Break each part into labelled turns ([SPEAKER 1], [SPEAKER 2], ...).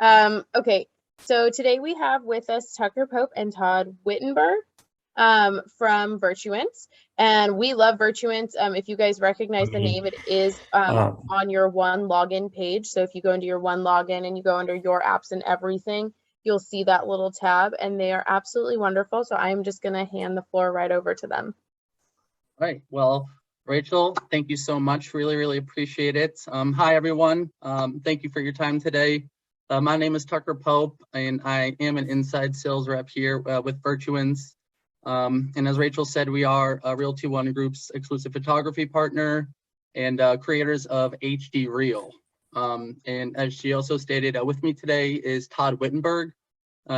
[SPEAKER 1] Okay, so today we have with us Tucker Pope and Todd Wittenberg from Virtuance, and we love Virtuance. If you guys recognize the name, it is on your one login page. So if you go into your one login and you go under your apps and everything, you'll see that little tab, and they are absolutely wonderful. So I'm just going to hand the floor right over to them.
[SPEAKER 2] All right. Well, Rachel, thank you so much. Really, really appreciate it. Hi, everyone. Thank you for your time today. My name is Tucker Pope, and I am an inside sales rep here with Virtuance. And as Rachel said, we are Realty One Group's exclusive photography partner and creators of HD Reel. And as she also stated, with me today is Todd Wittenberg.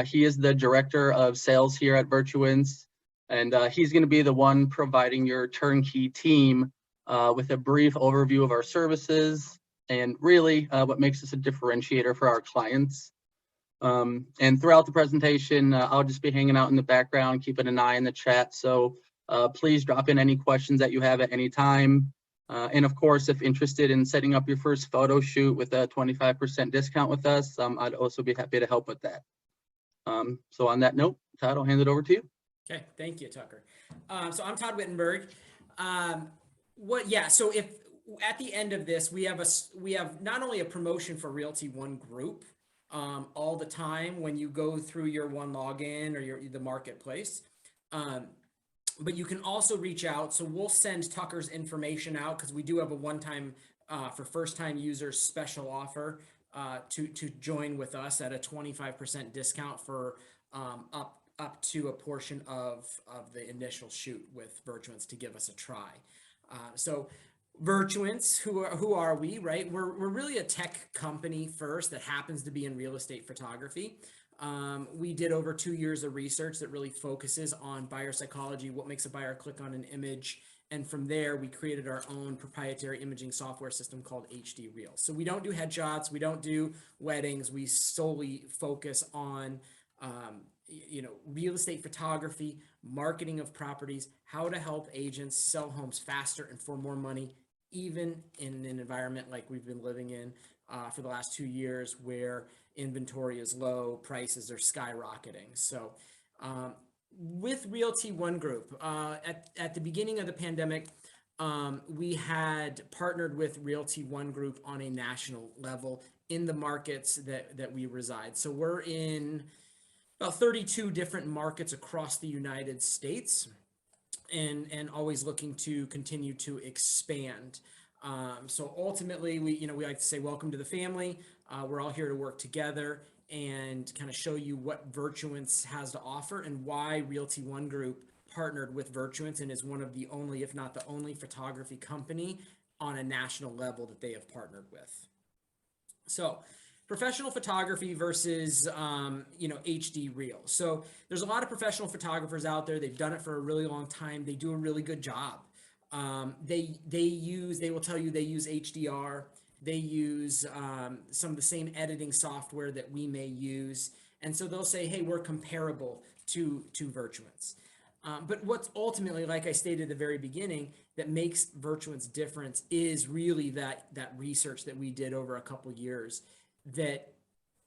[SPEAKER 2] He is the director of sales here at Virtuance. And he's going to be the one providing your turnkey team with a brief overview of our services and really what makes us a differentiator for our clients. And throughout the presentation, I'll just be hanging out in the background, keeping an eye in the chat. So please drop in any questions that you have at any time. And of course, if interested in setting up your first photo shoot with a 25% discount with us, I'd also be happy to help with that. So on that note, Todd, I'll hand it over to you.
[SPEAKER 3] Okay, thank you, Tucker. So I'm Todd Wittenberg. So if at the end of this, we have not only a promotion for Realty One Group all the time when you go through your one login or the marketplace, but you can also reach out. So we'll send Tucker's information out because we do have a one-time for first-time users special offer to join with us at a 25% discount for up to a portion of the initial shoot with Virtuance to give us a try. So Virtuance, who are we, right? We're really a tech company first that happens to be in real estate photography. We did over 2 years of research that really focuses on buyer psychology, what makes a buyer click on an image. And from there, we created our own proprietary imaging software system called HD Reel. So we don't do headshots, we don't do weddings, we solely focus on real estate photography, marketing of properties, how to help agents sell homes faster and for more money, even in an environment like we've been living in for the last 2 years where inventory is low, prices are skyrocketing. So with Realty One Group, at the beginning of the pandemic, we had partnered with Realty One Group on a national level in the markets that we reside. So we're in about 32 different markets across the United States, and always looking to continue to expand. So ultimately, we like to say, welcome to the family. We're all here to work together and kind of show you what Virtuance has to offer and why Realty One Group partnered with Virtuance and is one of the only, if not the only, photography company on a national level that they have partnered with. So professional photography versus, HD Reel. So there's a lot of professional photographers out there. They've done it for a really long time. They do a really good job. They will tell you they use HDR. They use some of the same editing software that we may use. And so they'll say, hey, we're comparable to Virtuance. But what's ultimately, like I stated at the very beginning, that makes Virtuance different is really that research that we did over a couple years. That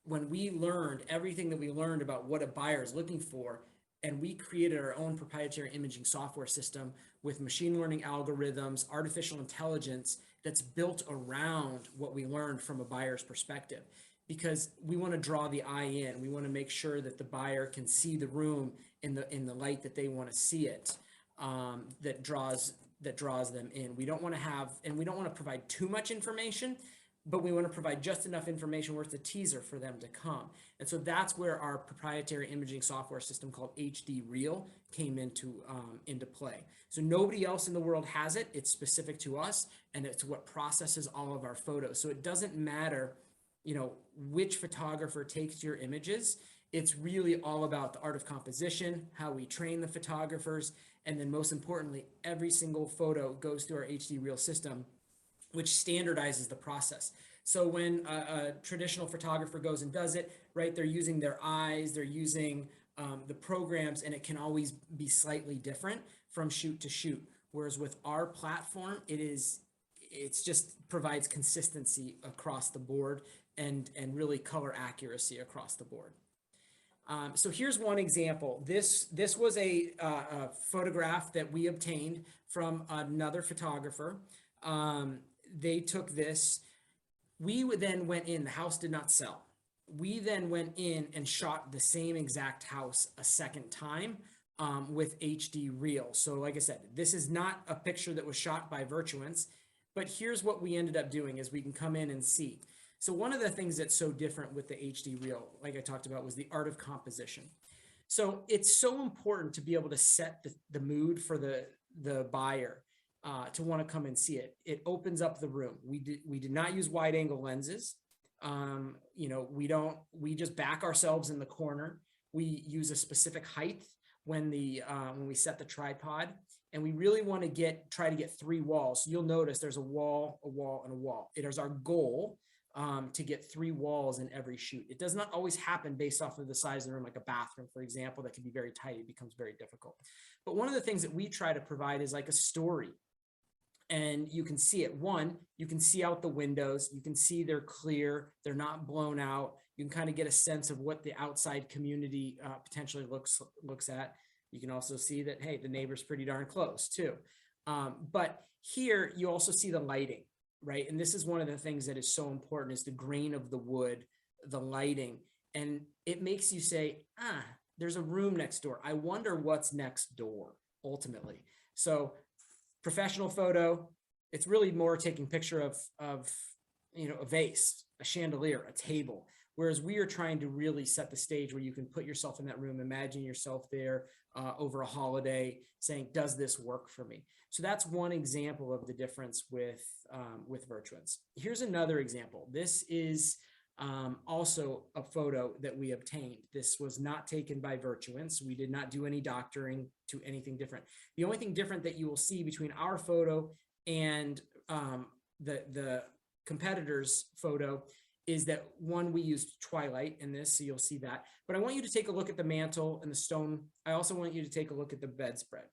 [SPEAKER 3] when we learned everything that we learned about what a buyer is looking for, and we created our own proprietary imaging software system with machine learning algorithms, artificial intelligence that's built around what we learned from a buyer's perspective, because we want to draw the eye in. We want to make sure that the buyer can see the room in the light that they want to see it, that draws them in. We don't want to provide too much information, but we want to provide just enough information where it's a teaser for them to come. And so that's where our proprietary imaging software system called HD Reel came into play. So nobody else in the world has it. It's specific to us, and it's what processes all of our photos. So it doesn't matter, which photographer takes your images. It's really all about the art of composition, how we train the photographers, and then most importantly, every single photo goes through our HD Reel system, which standardizes the process. So when a traditional photographer goes and does it, right, they're using their eyes, they're using the programs, and it can always be slightly different from shoot to shoot. Whereas with our platform, it's just provides consistency across the board, and really color accuracy across the board. So here's one example. This was a photograph that we obtained from another photographer. They took this. We then went in. The house did not sell. We then went in and shot the same exact house a second time with HD Reel. So like I said, this is not a picture that was shot by Virtuance, but here's what we ended up doing is we can come in and see. So one of the things that's so different with the HD Reel, like I talked about, was the art of composition. So it's so important to be able to set the mood for the buyer to want to come and see it. It opens up the room. We did not use wide angle lenses. You know, we just back ourselves in the corner. We use a specific height when we set the tripod, and we really want to try to get 3 walls. So you'll notice there's a wall, and a wall. It is our goal to get 3 walls in every shoot. It does not always happen based off of the size of the room, like a bathroom, for example, that can be very tight. It becomes very difficult. But one of the things that we try to provide is like a story. And you can see it. One, you can see out the windows. You can see they're clear. They're not blown out. You can kind of get a sense of what the outside community potentially looks at. You can also see that, hey, the neighbor's pretty darn close too. But here you also see the lighting, right? And this is one of the things that is so important is the grain of the wood, the lighting. And it makes you say, there's a room next door. I wonder what's next door ultimately. So professional photo, it's really more taking picture of you know, a vase, a chandelier, a table. Whereas we are trying to really set the stage where you can put yourself in that room, imagine yourself there over a holiday saying, does this work for me? So that's one example of the difference with Virtuance. Here's another example. This is also a photo that we obtained. This was not taken by Virtuance. We did not do any doctoring to anything different. The only thing different that you will see between our photo and the competitor's photo is that one, we used twilight in this, so you'll see that. But I want you to take a look at the mantle and the stone. I also want you to take a look at the bedspread.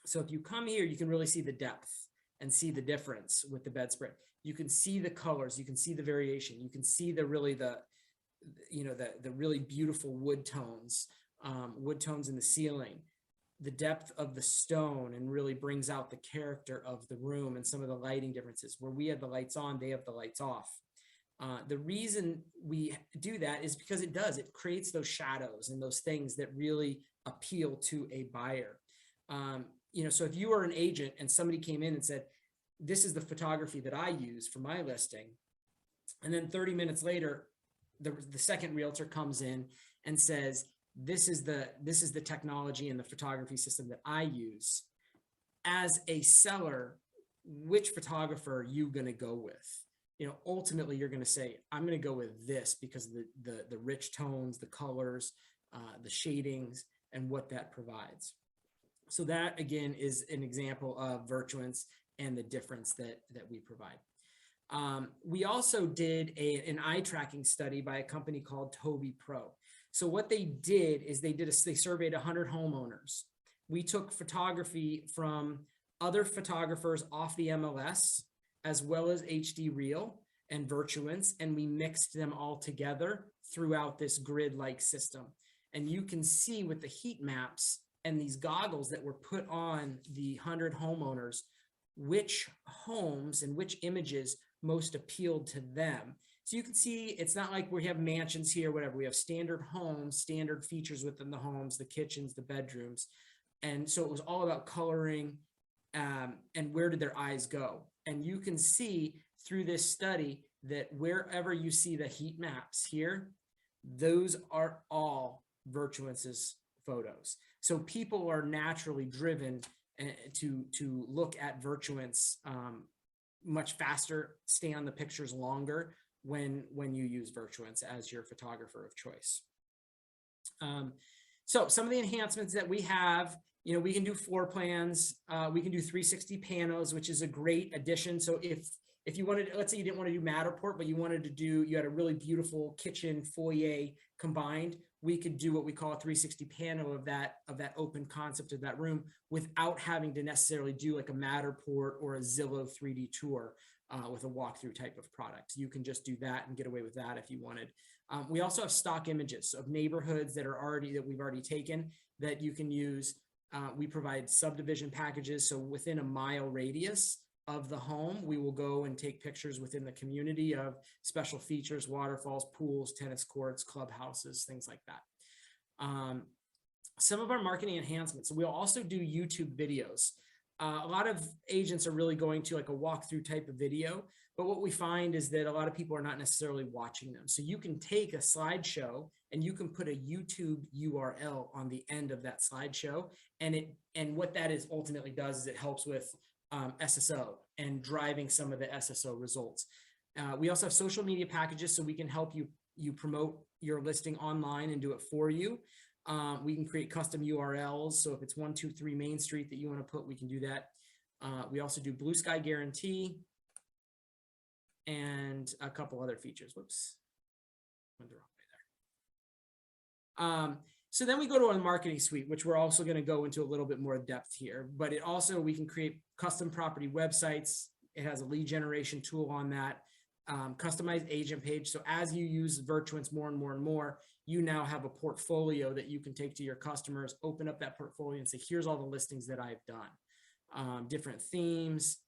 [SPEAKER 3] So if you come here, you can really see the depth and see the difference with the bedspread. You can see the colors, you can see the variation, you can see the really beautiful wood tones in the ceiling, the depth of the stone, and really brings out the character of the room and some of the lighting differences. Where we have the lights on, they have the lights off. The reason we do that is because it creates those shadows and those things that really appeal to a buyer. You know, so if you are an agent and somebody came in and said, this is the photography that I use for my listing, and then 30 minutes later, the second realtor comes in and says, this is the technology and the photography system that I use. As a seller, which photographer are you going to go with? You know, ultimately you're going to say, I'm going to go with this because of the rich tones, the colors, the shadings, and what that provides. So that again is an example of Virtuance and the difference that we provide. We also did an eye tracking study by a company called Toby Pro. So what they did is they surveyed 100 homeowners. We took photography from other photographers off the MLS, as well as HD Reel and Virtuance, and we mixed them all together throughout this grid-like system. And you can see with the heat maps and these goggles that were put on the 100 homeowners, which homes and which images most appealed to them. So you can see it's not like we have mansions here, whatever. We have standard homes, standard features within the homes, the kitchens, the bedrooms. And so it was all about coloring and where did their eyes go. And you can see through this study that wherever you see the heat maps here, those are all Virtuance's photos. So people are naturally driven to look at Virtuance much faster, stay on the pictures longer when you use Virtuance as your photographer of choice. So some of the enhancements that we have, you know, we can do floor plans, we can do 360 panels, which is a great addition. So if you wanted, let's say you didn't want to do Matterport, but you wanted to do, you had a really beautiful kitchen foyer combined, we could do what we call a 360 panel of that open concept of that room without having to necessarily do like a Matterport or a Zillow 3D tour. with a walkthrough type of product. You can just do that and get away with that if you wanted. We also have stock images of neighborhoods that we've already taken that you can use. We provide subdivision packages. So within a mile radius of the home, we will go and take pictures within the community of special features, waterfalls, pools, tennis courts, clubhouses, things like that. Some of our marketing enhancements. We'll also do YouTube videos. A lot of agents are really going to like a walkthrough type of video, but what we find is that a lot of people are not necessarily watching them. So you can take a slideshow and you can put a YouTube URL on the end of that slideshow. And what that is ultimately does is it helps with SSO and driving some of the SSO results. We also have social media packages, so we can help you promote your listing online and do it for you. We can create custom URLs. So if it's 123 Main Street that you want to put, we can do that. We also do Blue Sky Guarantee and a couple other features. Whoops. Went the wrong way there. So then we go to our marketing suite, which we're also going to go into a little bit more depth here, but it also, we can create custom property websites. It has a lead generation tool on that, customized agent page. So as you use Virtuance more and more and more, you now have a portfolio that you can take to your customers, open up that portfolio and say, here's all the listings that I've done, different themes,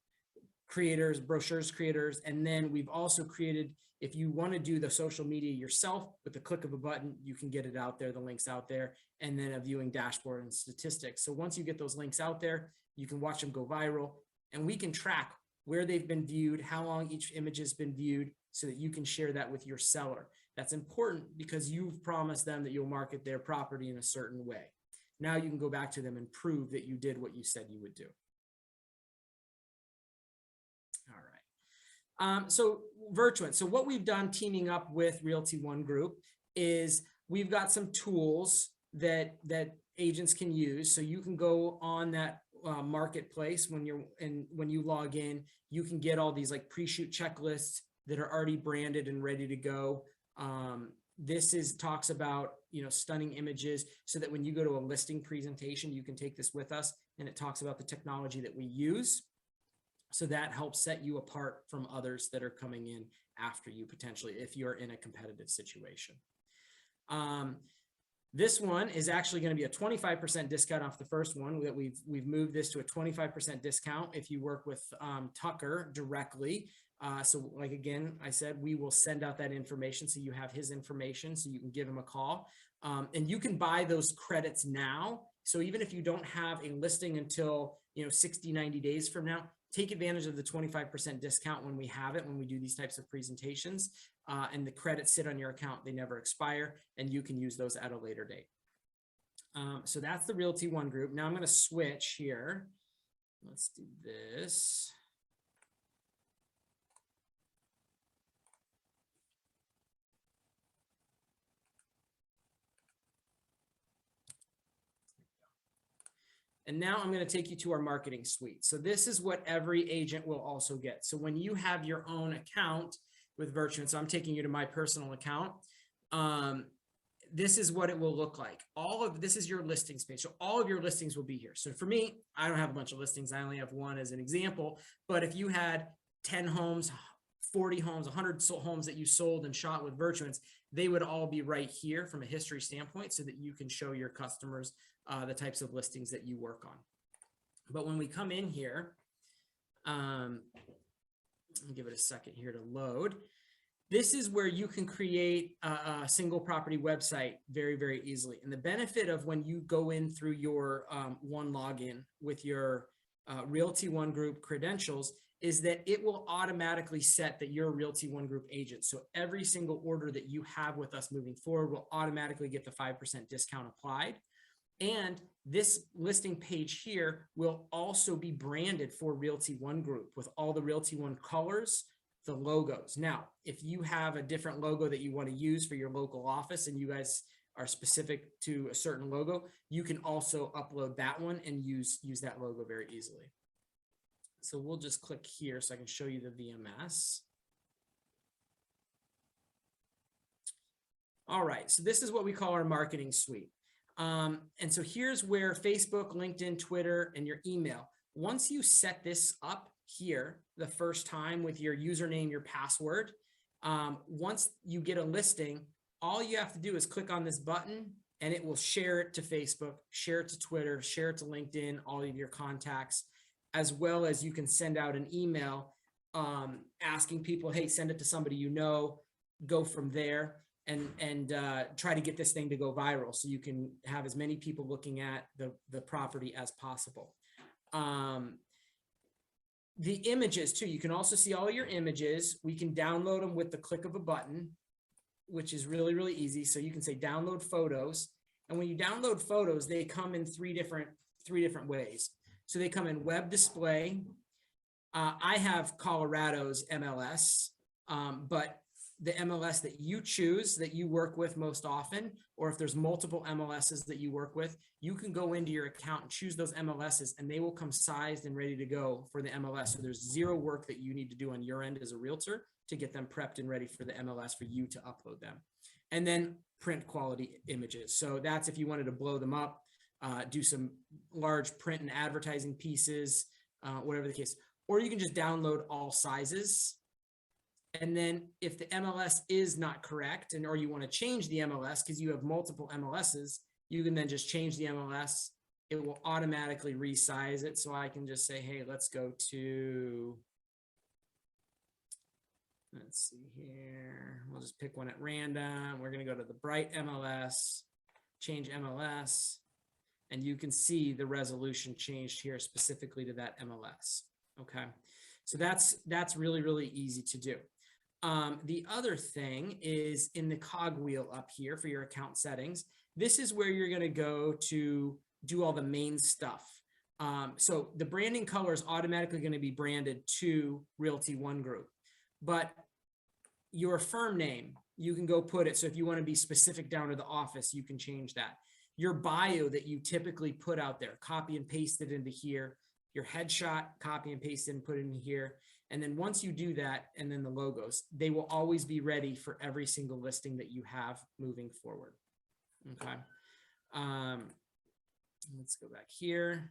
[SPEAKER 3] creators, brochures creators. And then we've also created, if you want to do the social media yourself with the click of a button, you can get it out there, the links out there, and then a viewing dashboard and statistics. So once you get those links out there, you can watch them go viral, and we can track where they've been viewed, how long each image has been viewed, so that you can share that with your seller. That's important because you've promised them that you'll market their property in a certain way. Now you can go back to them and prove that you did what you said you would do. All right. So Virtuance. So what we've done teaming up with Realty One Group is we've got some tools that agents can use. So you can go on that marketplace when you log in, you can get all these like pre-shoot checklists that are already branded and ready to go. This talks about, stunning images, so that when you go to a listing presentation, you can take this with us, and it talks about the technology that we use. So that helps set you apart from others that are coming in after you, potentially, if you're in a competitive situation. This one is actually going to be a 25% discount off the first one. That we've moved this to a 25% discount if you work with Tucker directly. So like, again, I said, we will send out that information, so you have his information, so you can give him a call. And you can buy those credits now. So even if you don't have a listing until 60, 90 days from now, take advantage of the 25% discount when we have it, when we do these types of presentations, and the credits sit on your account. They never expire, and you can use those at a later date. So that's the Realty One Group. Now I'm going to switch here. Let's do this. And now I'm going to take you to our marketing suite. So this is what every agent will also get. So when you have your own account with Virtuance, so I'm taking you to my personal account. This is what it will look like. This is your listings page. So all of your listings will be here. So for me, I don't have a bunch of listings. I only have one as an example. But if you had 10 homes, 40 homes, 100 homes that you sold and shot with Virtuance, they would all be right here from a history standpoint, so that you can show your customers the types of listings that you work on. But when we come in here, I'll give it a second here to load. This is where you can create a single property website very, very easily. And the benefit of when you go in through your one login with your Realty One Group credentials is that it will automatically set that you're a Realty One Group agent. So every single order that you have with us moving forward will automatically get the 5% discount applied. And this listing page here will also be branded for Realty One Group with all the Realty One colors, the logos. Now, if you have a different logo that you want to use for your local office and you guys are specific to a certain logo, you can also upload that one and use that logo very easily. So we'll just click here so I can show you the VMS. All right, so this is what we call our marketing suite. And so here's where Facebook, LinkedIn, Twitter, and your email. Once you set this up, here the first time with your username, your password. Once you get a listing, all you have to do is click on this button and it will share it to Facebook, share it to Twitter, share it to LinkedIn, all of your contacts, as well as you can send out an email asking people, hey, send it to somebody you know, go from there and try to get this thing to go viral so you can have as many people looking at the property as possible. The images too, you can also see all your images. We can download them with the click of a button, which is really, really easy. So you can say download photos. And when you download photos, they come in three different ways. So they come in web display. I have Colorado's MLS, but the MLS that you choose, that you work with most often, or if there's multiple MLSs that you work with, you can go into your account and choose those MLSs and they will come sized and ready to go for the MLS. So there's zero work that you need to do on your end as a realtor to get them prepped and ready for the MLS for you to upload them. And then print quality images. So that's if you wanted to blow them up, do some large print and advertising pieces, whatever the case. Or you can just download all sizes. And then if the MLS is not correct or you want to change the MLS because you have multiple MLSs, you can then just change the MLS. It will automatically resize it. So I can just say, hey, let's go to, let's see here. We'll just pick one at random. We're going to go to the bright MLS, change MLS, and you can see the resolution changed here specifically to that MLS. Okay. So that's really, really easy to do. The other thing is in the cogwheel up here for your account settings. This is where you're going to go to do all the main stuff. So the branding color is automatically going to be branded to Realty One Group, but your firm name, you can go put it. So if you want to be specific down to the office, you can change that. Your bio that you typically put out there, copy and paste it into here. Your headshot, copy and paste it and put it in here. And then once you do that, and then the logos, they will always be ready for every single listing that you have moving forward. Okay. Let's go back here.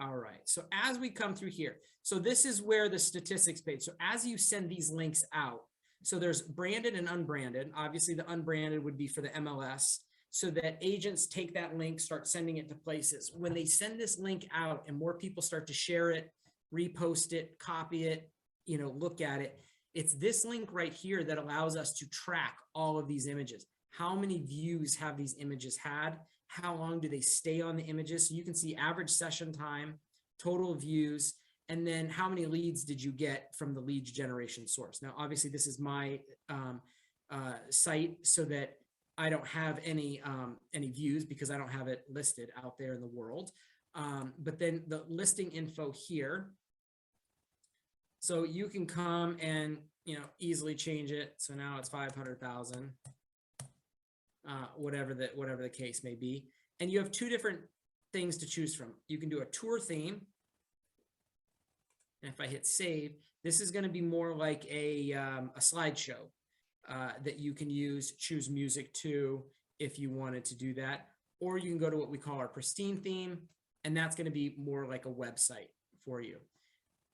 [SPEAKER 3] All right. So as we come through here, so this is where the statistics page. So as you send these links out, so there's branded and unbranded. Obviously the unbranded would be for the MLS, so that agents take that link, start sending it to places. When they send this link out and more people start to share it, repost it, copy it, look at it, it's this link right here that allows us to track all of these images. How many views have these images had? How long do they stay on the images? So you can see average session time, total views, and then how many leads did you get from the leads generation source? Now, obviously this is my site, so that I don't have any views because I don't have it listed out there in the world. But then the listing info here. So you can come and, easily change it. So now it's 500,000, whatever the case may be. And you have two different things to choose from. You can do a tour theme. And if I hit save, this is going to be more like a slideshow. That you can choose music to if you wanted to do that, or you can go to what we call our Pristine Theme, and that's going to be more like a website for you.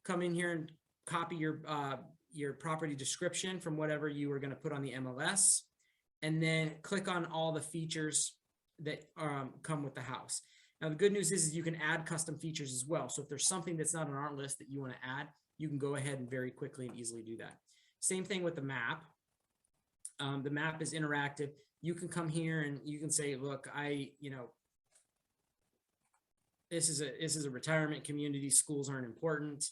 [SPEAKER 3] Come in here and copy your property description from whatever you were going to put on the MLS, and then click on all the features that come with the house. Now, the good news is you can add custom features as well. So if there's something that's not on our list that you want to add, you can go ahead and very quickly and easily do that. Same thing with the map. The map is interactive. You can come here and you can say, look, this is a retirement community. Schools aren't important.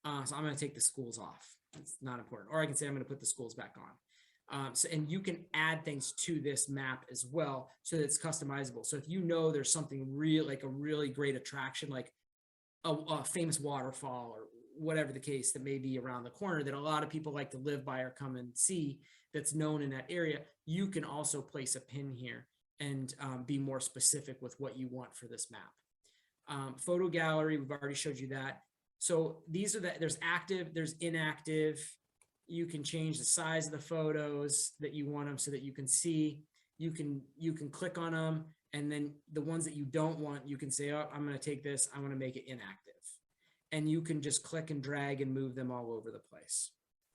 [SPEAKER 3] So I'm going to take the schools off. It's not important. Or I can say I'm going to put the schools back on. And you can add things to this map as well, so that it's customizable. So if there's something real, like a really great attraction, like a famous waterfall or whatever the case that may be around the corner that a lot of people like to live by or come and see, that's known in that area, you can also place a pin here and be more specific with what you want for this map. Photo gallery, we've already showed you that. So these are there's active, there's inactive. You can change the size of the photos that you want them so that you can see. You can click on them And then the ones that you don't want, you can say, oh, I'm going to take this, I want to make it inactive. And you can just click and drag and move them all over the place.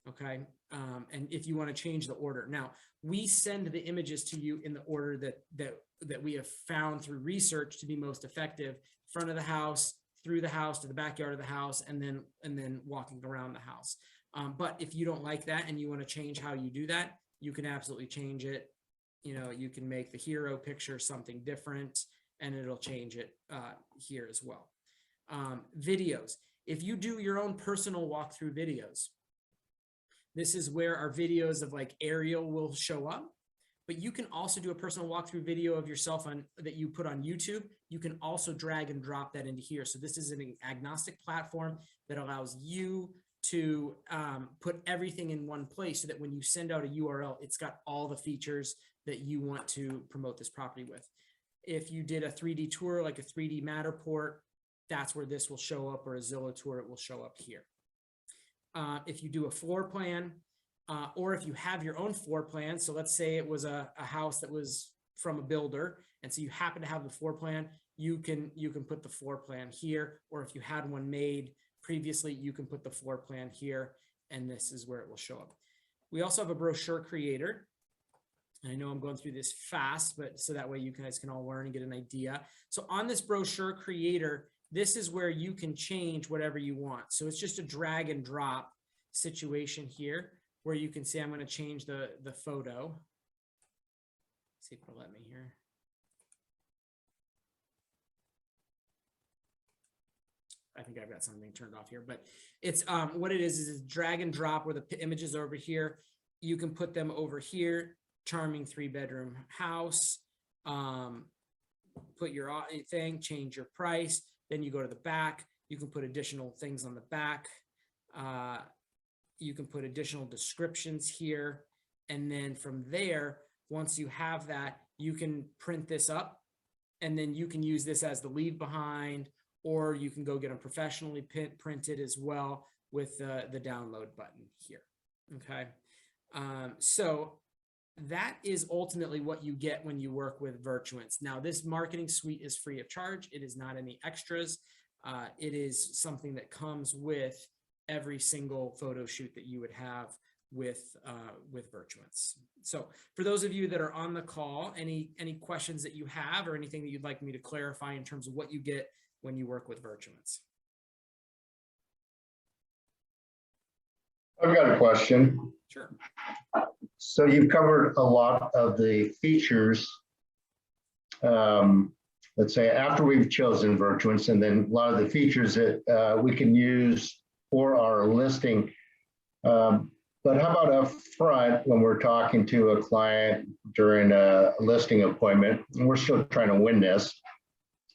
[SPEAKER 3] Okay. And if you want to change the order, now we send the images to you in the order that we have found through research to be most effective: front of the house, through the house to the backyard of the house, and then walking around the house. But if you don't like that and you want to change how you do that, you can absolutely change it. You know, you can make the hero picture something different, and it'll change it here as well. Videos. If you do your own personal walkthrough videos, this is where our videos of like aerial will show up. But you can also do a personal walkthrough video of yourself that you put on YouTube. You can also drag and drop that into here. So this is an agnostic platform that allows you to put everything in one place, so that when you send out a URL, it's got all the features that you want to promote this property with. If you did a 3D tour, like a 3D Matterport, that's where this will show up, or a Zillow tour, it will show up here. If you do a floor plan, or if you have your own floor plan, so let's say it was a house that was from a builder, and so you happen to have the floor plan, you can put the floor plan here, or if you had one made previously, you can put the floor plan here, and this is where it will show up. We also have a Brochure Creator. And I know I'm going through this fast, but so that way you guys can all learn and get an idea. So on this Brochure Creator, this is where you can change whatever you want. So it's just a drag and drop situation here, where you can say, I'm going to change the photo. Let's see if it'll let me here. I think I've got something turned off here, but it's what it is drag and drop, where the images are over here. You can put them over here. Charming 3-bedroom house. Put your thing, change your price. Then you go to the back. You can put additional things on the back. You can put additional descriptions here. And then from there, once you have that, you can print this up, and then you can use this as the leave behind, or you can go get them professionally printed as well with the download button here. Okay. So that is ultimately what you get when you work with Virtuance. Now, this marketing suite is free of charge. It is not any extras. It is something that comes with every single photo shoot that you would have with Virtuance. So for those of you that are on the call, any questions that you have, or anything that you'd like me to clarify in terms of what you get when you work with Virtuance?
[SPEAKER 4] I've got a question.
[SPEAKER 3] Sure.
[SPEAKER 4] So you've covered a lot of the features, let's say after we've chosen Virtuance, and then a lot of the features that we can use for our listing. But how about up front, when we're talking to a client during a listing appointment, and we're still trying to win this,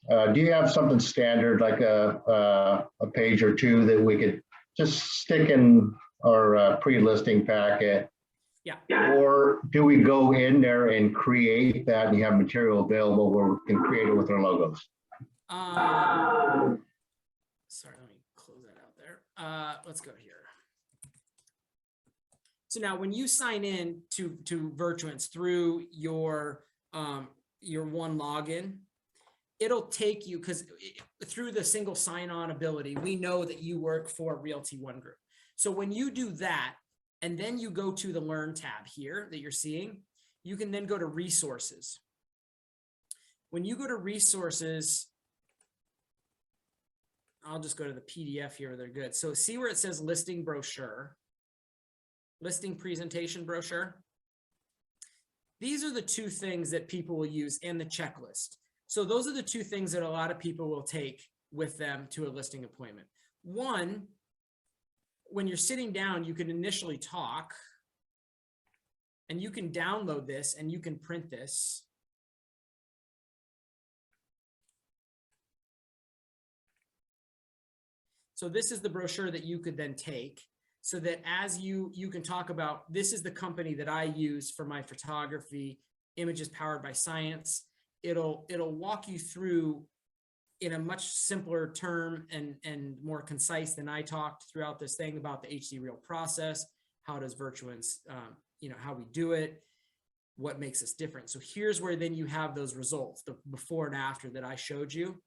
[SPEAKER 4] do you have something standard, like a page or two that we could just stick in our pre-listing packet?
[SPEAKER 3] Yeah.
[SPEAKER 4] Or do we go in there and create that, and you have material available where we can create it with our logos?
[SPEAKER 3] Sorry, let me close that out there. Let's go here. So now when you sign in to Virtuance through your one login, it'll take you, because through the single sign-on ability, we know that you work for Realty One Group. So when you do that, and then you go to the Learn tab here that you're seeing, you can then go to Resources. When you go to Resources, I'll just go to the PDF here. They're good. So see where it says Listing Brochure, Listing Presentation Brochure. These are the two things that people will use, and the checklist. So those are the two things that a lot of people will take with them to a listing appointment. One, when you're sitting down, you can initially talk, and you can download this, and you can print this. So this is the brochure that you could then take, so that as you can talk about, this is the company that I use for my photography, images powered by science. It'll walk you through in a much simpler term and more concise than I talked throughout this thing about the HD Reel process. How does Virtuance, how we do it, what makes us different. So here's where then you have those results, the before and after that I showed you.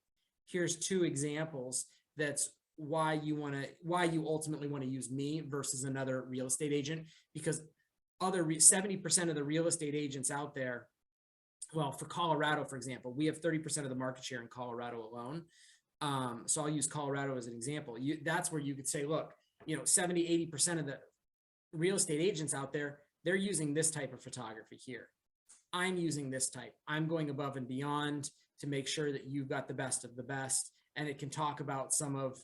[SPEAKER 3] Here's 2 examples. That's why you ultimately want to use me versus another real estate agent, because 70% of the real estate agents out there, well, for Colorado, for example, we have 30% of the market share in Colorado alone. So I'll use Colorado as an example. That's where you could say, look, 70, 80% of the real estate agents out there, they're using this type of photography here. I'm using this type. I'm going above and beyond to make sure that you've got the best of the best. And it can talk about some of,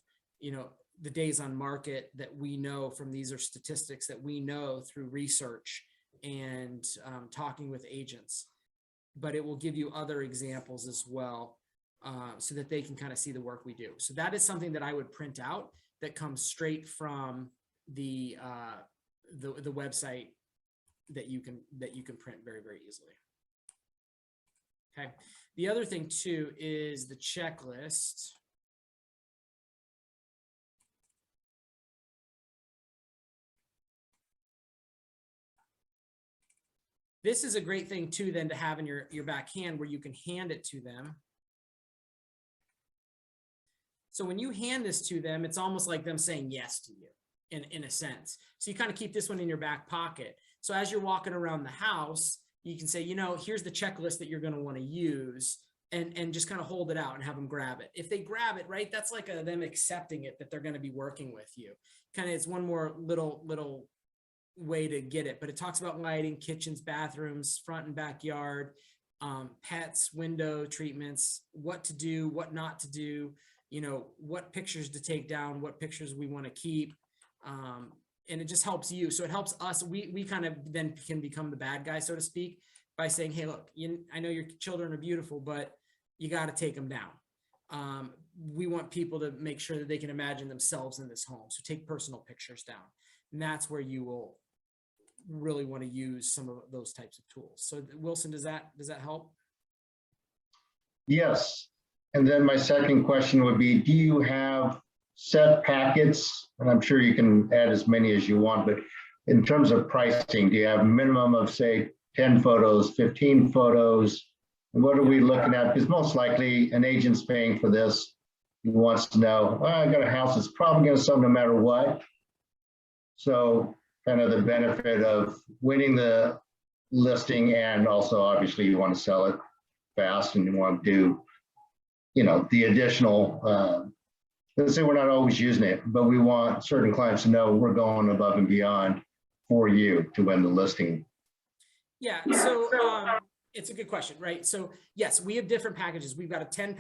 [SPEAKER 3] the days on market that we know from, these are statistics that we know through research and talking with agents. But it will give you other examples as well, so that they can kind of see the work we do. So that is something that I would print out that comes straight from the website that you can print very, very easily. Okay. The other thing too is the checklist. This is a great thing too, then, to have in your backhand, where you can hand it to them. So when you hand this to them, it's almost like them saying yes to you in a sense. So you kind of keep this one in your back pocket. So as you're walking around the house, you can say, here's the checklist that you're going to want to use, and just kind of hold it out and have them grab it. If they grab it, right, that's like them accepting it, that they're going to be working with you. Kind of, it's one more little way to get it, but it talks about lighting, kitchens, bathrooms, front and backyard, pets, window treatments, what to do, what not to do, what pictures to take down, what pictures we want to keep. And it just helps you. So it helps us. We kind of then can become the bad guy, so to speak, by saying, hey, look, I know your children are beautiful, but you got to take them down. We want people to make sure that they can imagine themselves in this home. So take personal pictures down. And that's where you will really want to use some of those types of tools. So Wilson, does that help?
[SPEAKER 4] Yes. And then my second question would be, do you have set packets? And I'm sure you can add as many as you want, but in terms of pricing, do you have a minimum of, say, 10 photos, 15 photos? And what are we looking at? Because most likely an agent's paying for this. He wants to know, well, I got a house that's probably going to sell no matter what. So kind of the benefit of winning the listing, and also obviously you want to sell it fast and you want to do, the additional, let's say we're not always using it, but we want certain clients to know we're going above and beyond for you to win the listing.
[SPEAKER 3] Yeah, so it's a good question, right? So yes, we have different packages. We've got a 10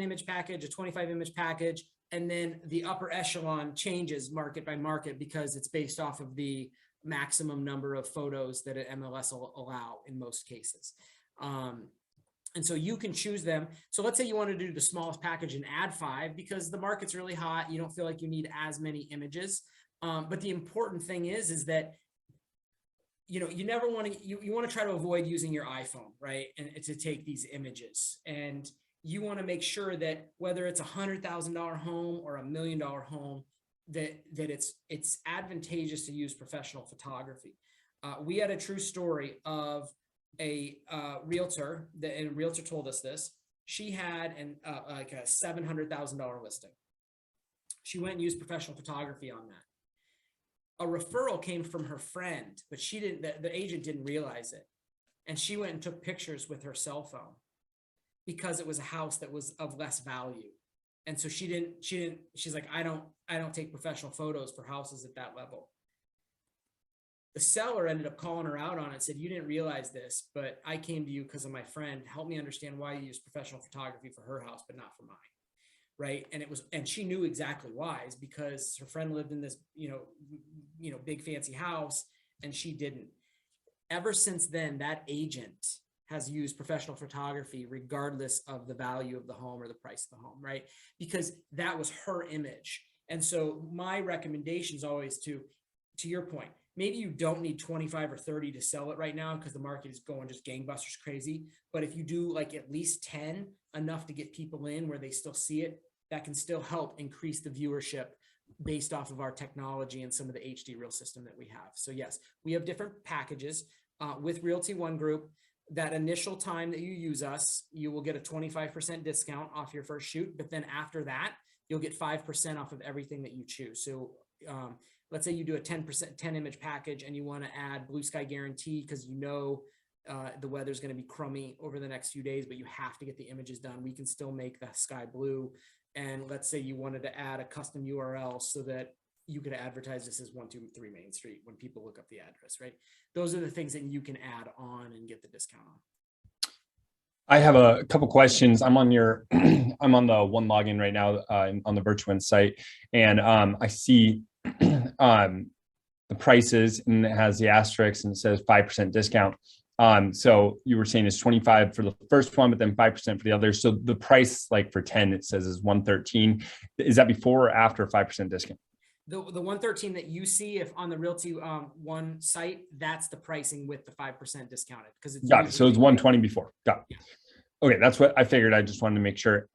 [SPEAKER 3] image package, a 25 image package, and then the upper echelon changes market by market because it's based off of the maximum number of photos that an MLS will allow in most cases. And so you can choose them. So let's say you want to do the smallest package and add 5 because the market's really hot. You don't feel like you need as many images. But the important thing is that, you never want to, you want to try to avoid using your iPhone, right? And to take these images, and you want to make sure that whether it's $100,000 home or $1 million home, that it's advantageous to use professional photography. We had a true story of a realtor, and a realtor told us this. She had like a $700,000 listing. She went and used professional photography on that. A referral came from her friend, but she didn't. The agent didn't realize it, and she went and took pictures with her cell phone because it was a house that was of less value. And so she's like, I don't take professional photos for houses at that level. The seller ended up calling her out on it, said, you didn't realize this, but I came to you because of my friend. Help me understand why you use professional photography for her house, but not for mine. Right. And she knew exactly why, is because her friend lived in this, big fancy house, and she didn't. Ever since then, that agent has used professional photography regardless of the value of the home or the price of the home, right? Because that was her image. And so my recommendation is always to your point, maybe you don't need 25 or 30 to sell it right now because the market is going just gangbusters crazy. But if you do like at least 10, enough to get people in where they still see it, that can still help increase the viewership based off of our technology and some of the HD reel system that we have. So yes, we have different packages. with Realty One Group, that initial time that you use us, you will get a 25% discount off your first shoot. But then after that, you'll get 5% off of everything that you choose. So let's say you do a 10% 10 image package and you want to add blue sky guarantee because you know the weather's going to be crummy over the next few days, but you have to get the images done. We can still make the sky blue. And let's say you wanted to add a custom URL so that you could advertise this as 123 Main Street when people look up the address, right? Those are the things that you can add on and get the discount on.
[SPEAKER 5] I have a couple questions. I'm on your, I'm on the one login right now on the Virtuance site, and I see the prices, and it has the asterisk and it says 5% discount. So you were saying it's 25 for the first one, but then 5% for the other. So the price, like for 10, it says is 113. Is that before or after 5% discount?
[SPEAKER 3] The 113 that you see if on the Realty One site, that's the pricing with the 5% discounted because it's
[SPEAKER 5] got it. So it's 120 before. Got it. Yeah. Okay, that's what I figured. I just wanted to make sure.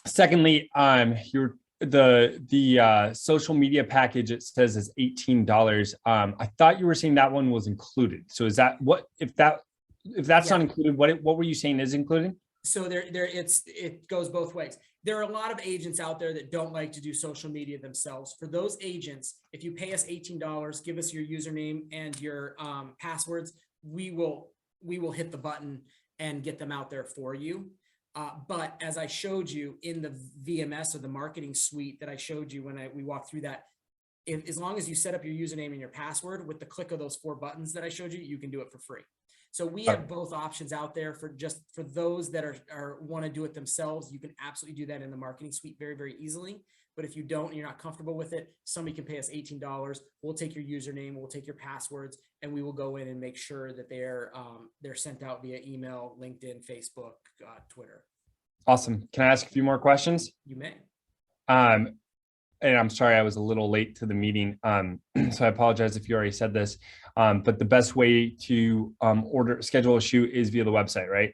[SPEAKER 5] Secondly, the social media package, it says is $18. I thought you were saying that one was included. So is that what if that's not included? What were you saying is included?
[SPEAKER 3] So it goes both ways. There are a lot of agents out there that don't like to do social media themselves. For those agents, if you pay us $18, give us your username and your passwords, we will hit the button and get them out there for you. But as I showed you in the VMS or the marketing suite that I showed you when we walked through that, as long as you set up your username and your password with the click of those 4 buttons that I showed you, you can do it for free. So we have both options out there for those that want to do it themselves. You can absolutely do that in the marketing suite very, very easily. But if you don't, and you're not comfortable with it, somebody can pay us $18. We'll take your username, we'll take your passwords, and we will go in and make sure that they're sent out via email, LinkedIn, Facebook, Twitter.
[SPEAKER 5] Awesome. Can I ask a few more questions?
[SPEAKER 3] You may.
[SPEAKER 5] And I'm sorry, I was a little late to the meeting. So I apologize if you already said this, but the best way to schedule a shoot is via the website, right?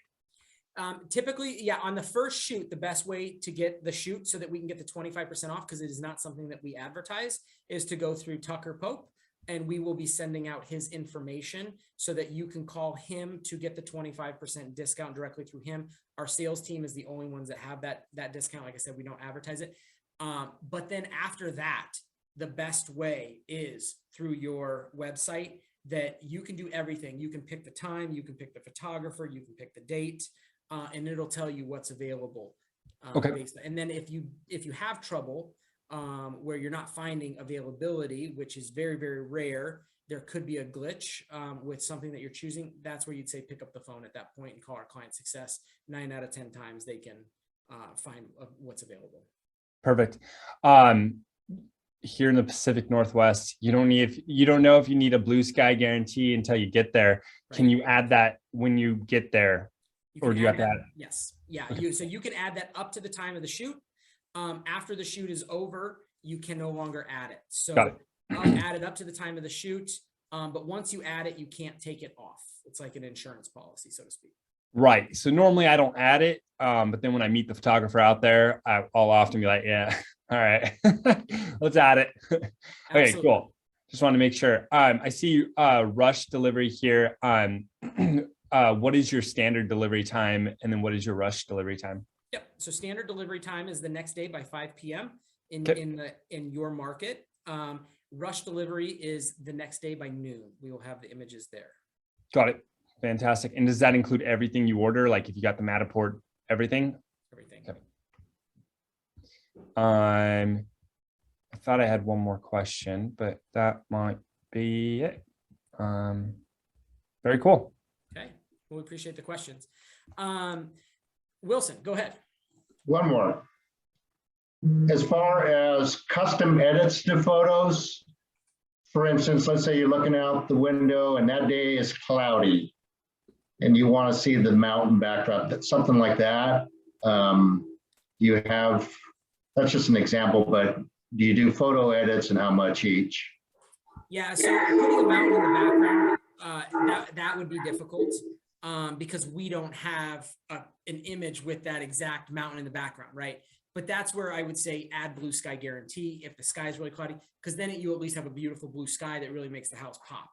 [SPEAKER 3] Typically, yeah, on the first shoot, the best way to get the shoot so that we can get the 25% off, because it is not something that we advertise, is to go through Tucker Pope, and we will be sending out his information so that you can call him to get the 25% discount directly through him. Our sales team is the only ones that have that discount. Like I said, we don't advertise it. But then after that, the best way is through your website, that you can do everything. You can pick the time, you can pick the photographer, you can pick the date, and it'll tell you what's available.
[SPEAKER 5] Okay.
[SPEAKER 3] And then if you have trouble where you're not finding availability, which is very, very rare, there could be a glitch with something that you're choosing. That's where you'd say pick up the phone at that point and call our client success. 9 out of 10 times they can find what's available.
[SPEAKER 5] Perfect. Here in the Pacific Northwest, you don't know if you need a blue sky guarantee until you get there. Right. Can you add that when you get there, or do you have to add it?
[SPEAKER 3] Yes. Yeah.
[SPEAKER 5] Okay.
[SPEAKER 3] So you can add that up to the time of the shoot. After the shoot is over, you can no longer add it. So add it up to the time of the shoot. But once you add it, you can't take it off. It's like an insurance policy, so to speak.
[SPEAKER 5] Right. So normally I don't add it. But then when I meet the photographer out there, I'll often be like, yeah, all right, let's add it. Okay, absolutely. Cool. Just want to make sure. I see rush delivery here. What is your standard delivery time? And then what is your rush delivery time?
[SPEAKER 3] Yep. So standard delivery time is the next day by 5 p.m. in your market. Rush delivery is the next day by noon. We will have the images there.
[SPEAKER 5] Got it. Fantastic. And does that include everything you order? Like if you got the Matterport, everything?
[SPEAKER 3] Everything.
[SPEAKER 5] Okay. I thought I had one more question, but that might be it. Very cool.
[SPEAKER 3] Okay. Well, we appreciate the questions. Wilson, go ahead.
[SPEAKER 4] One more. As far as custom edits to photos, for instance, let's say you're looking out the window and that day is cloudy and you want to see the mountain backdrop, something like that. You have, that's just an example, but do you do photo edits and how much each?
[SPEAKER 3] Yeah, so putting a mountain in the background, that would be difficult because we don't have an image with that exact mountain in the background, right? But that's where I would say add blue sky guarantee if the sky is really cloudy, because then you at least have a beautiful blue sky that really makes the house pop.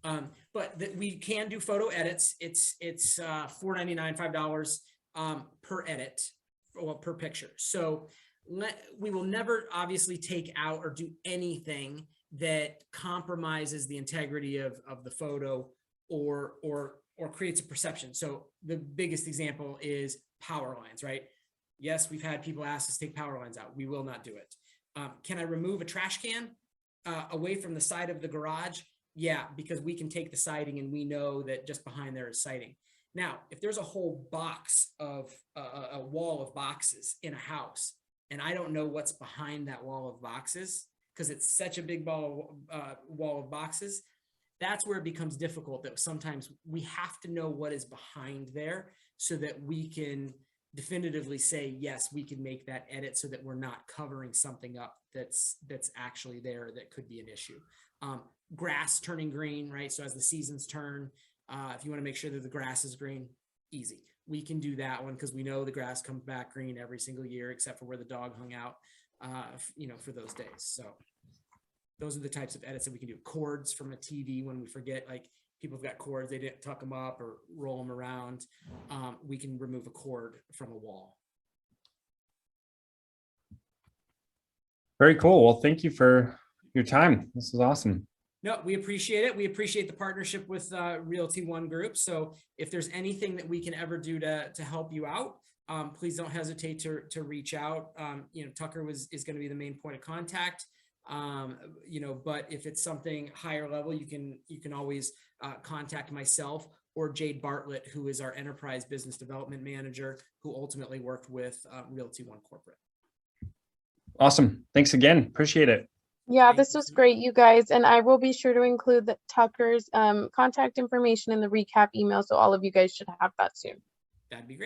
[SPEAKER 3] But we can do photo edits. It's $4.99, $5 per edit, well, per picture. So we will never obviously take out or do anything that compromises the integrity of the photo or creates a perception. So the biggest example is power lines, right? Yes, we've had people ask us to take power lines out. We will not do it. Can I remove a trash can away from the side of the garage? Yeah, because we can take the siding and we know that just behind there is siding. Now, if there's a whole box of a wall of boxes in a house, and I don't know what's behind that wall of boxes because it's such a big wall of boxes, that's where it becomes difficult. That sometimes we have to know what is behind there so that we can definitively say, yes, we can make that edit so that we're not covering something up that's actually there that could be an issue. Grass turning green, right? So as the seasons turn, if you want to make sure that the grass is green, easy. We can do that one because we know the grass comes back green every single year, except for where the dog hung out, for those days. So those are the types of edits that we can do. Cords from a TV when we forget, like people have got cords, they didn't tuck them up or roll them around. We can remove a cord from a wall.
[SPEAKER 5] Very cool. Well, thank you for your time. This is awesome.
[SPEAKER 3] No, we appreciate it. We appreciate the partnership with Realty One Group. So if there's anything that we can ever do to help you out, please don't hesitate to reach out. Tucker is going to be the main point of contact. But if it's something higher level, you can always contact myself or Jade Bartlett, who is our enterprise business development manager, who ultimately worked with Realty One Corporate.
[SPEAKER 5] Awesome. Thanks again. Appreciate it.
[SPEAKER 1] Yeah, this was great, you guys. And I will be sure to include Tucker's contact information in the recap email. So all of you guys should have that soon.
[SPEAKER 3] That'd be great.